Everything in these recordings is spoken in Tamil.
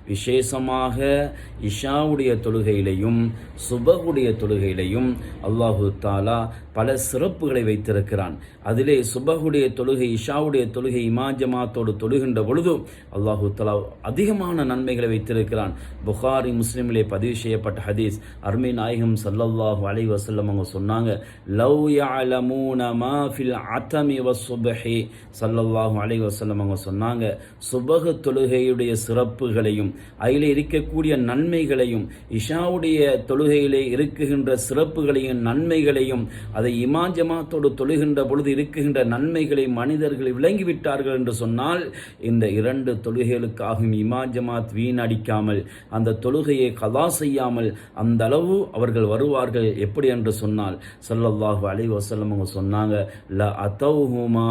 விசேஷமாக இஷாவுடைய தொழுகையிலையும் சுபகுடைய தொழுகையிலையும் அல்லாஹு தாலா பல சிறப்புகளை வைத்திருக்கிறான். அதிலே சுபகுடைய தொழுகை இஷாவுடைய தொழுகை இமாஜமாத்தோடு தொழுகின்ற பொழுது அல்லாஹு தாலா அதிகமான நன்மைகளை வைத்திருக்கிறான். புகாரி முஸ்லிமிலே பதிவு செய்யப்பட்ட ஹதீஸ், அருமை நாயகம் ஸல்லல்லாஹு அலைஹி வஸல்லம் அவங்க சொன்னாங்க, லவ் யஅலமூன மா ஃபில் அதமி வஸ்ஸுப்ஹி, ஸல்லல்லாஹு அலைஹி வஸல்லம் அவங்க சொன்னாங்க, சுபஹ் தொழுகையுடைய சிறப்புகளையும் அதில் இருக்கக்கூடிய நன்மைகளையும் இஷாவுடைய தொழுகையிலே இருக்குகின்ற சிறப்புகளையும் நன்மைகளையும் அதை இமாம் ஜமாத்தோடு தொழுகின்ற பொழுது இருக்குகின்ற நன்மைகளை மனிதர்கள் விளங்கிவிட்டார்கள் என்று சொன்னால் இந்த இரண்டு தொழுகைகளுக்காகவும் இமாம் ஜமாத் வீணடிக்காமல் அந்த தொழுகையை கதா செய்யாமல் அந்த அளவு அவர்கள் வருவார்கள். எப்படி என்று சொன்னால் ஸல்லல்லாஹு அலைஹி வஸல்லம் அவங்க சொன்னாங்க, ல அதௌஹுமா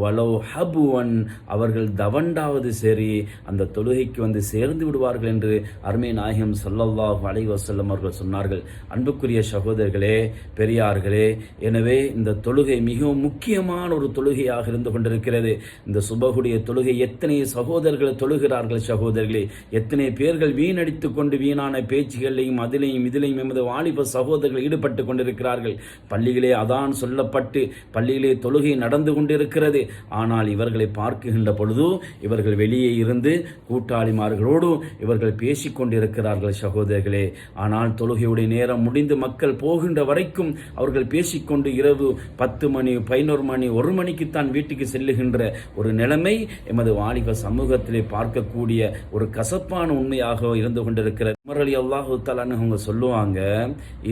வலௌ ஹபுவன், அவர்கள் தவண்டாவது சரி அந்த தொழுகைக்கு வந்து சேர்ந்து விடுவார்கள் என்று அருமை நாயகம் ஸல்லல்லாஹு அலைஹி வஸல்லம் அவர்கள் சொன்னார்கள். அன்புக்குரிய சகோதரர்களே, பெரியார்களே, எனவே இந்த தொழுகை மிகவும் முக்கியமான ஒரு தொழுகையாக இருந்து கொண்டிருக்கிறது. இந்த சுபகுடைய தொழுகை எத்தனை சகோதரர்கள் தொழுகிறார்கள் சகோதரர்களே, எத்தனை பேர்கள் வீணடித்து கொண்டு வீணான பேச்சுகளையும் இதிலையும் எமது வாலிப சகோதரர்கள் ஈடுபட்டு கொண்டிருக்கிறார்கள். பள்ளிகளே அதான் சொல்லப்பட்டு பள்ளியிலே தொழுகை நடந்து கொண்டிருக்கிறது. ஆனால் இவர்களை பார்க்கின்ற பொழுது இவர்கள் வெளியே இருந்து கூட்டாளிமார்களோடு இவர்கள் பேசிக் கொண்டிருக்கிறார்கள் சகோதரர்களே. ஆனால் தொழுகையுடைய நேரம் முடிந்து மக்கள் போகின்ற வரைக்கும் அவர்கள் பேசிக்கொண்டு இரவு 10 மணி 11 மணி 1 மணிக்குத்தான் வீட்டுக்கு செல்லுகின்ற ஒரு நிலைமை எமது வாலிப சமூகத்திலே பார்க்கக்கூடிய ஒரு கசப்பான உண்மையாக இருந்து கொண்டிருக்கிறது. உமர் ரலியல்லாஹு தஆலா அவங்க சொல்லுவாங்க,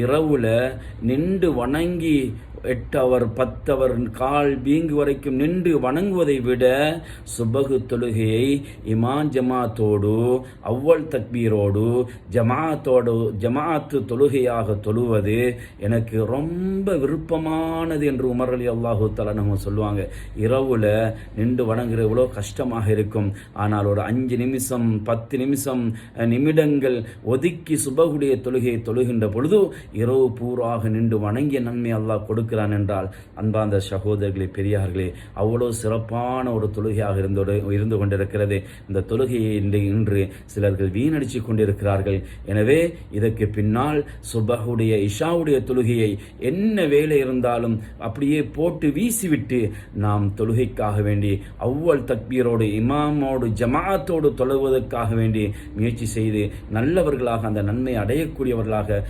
இரவுல நின்று வணங்கி 8 அவர் 10 அவர் கால் பீங்கு வரைக்கும் நின்று வணங்குவதை விட சுபகு தொழுகையை இமாம் ஜமாத்தோடு அவ்வல் தக்பீரோடு ஜமாத்து தொழுகையாக தொழுவது எனக்கு ரொம்ப விருப்பமானது என்று உமர் ரலியல்லாஹு தஆலா நம்ம சொல்லுவாங்க. இரவுல நின்று வணங்குற எவ்வளோ கஷ்டமாக இருக்கும். ஆனால் ஒரு 5 நிமிஷம் 10 நிமிடங்கள் ஒதுக்கி சுபகுடைய தொழுகையை தொழுகின்ற பொழுது இரவு பூராக நின்று வணங்கிய நன்மை அல்லாஹ் கொடுக்கிறான் என்றால் அன்பார்ந்த சகோதரர்களே, பெரியார்களே, அவ்வளோ சிறப்பான ஒரு தொழுகையாக இருந்து கொண்டிருக்கிறது. இந்த தொழுகையை இன்று சிலர்கள் வீணடிச்சு கொண்டிருக்கிறார்கள். எனவே இதற்கு பின்னால் சுபஹுடைய இஷாவுடைய தொழுகையை என்ன வேலை இருந்தாலும் அப்படியே போட்டு வீசிவிட்டு நாம் தொழுகைக்காக வேண்டி அவ்வல் தக்பீரோடு இமாமோடு ஜமாத்தோடு தொழுவதற்காக வேண்டி முயற்சி செய்து நல்லவர்களாக அந்த நன்மை அடையக்கூடியவர்களாக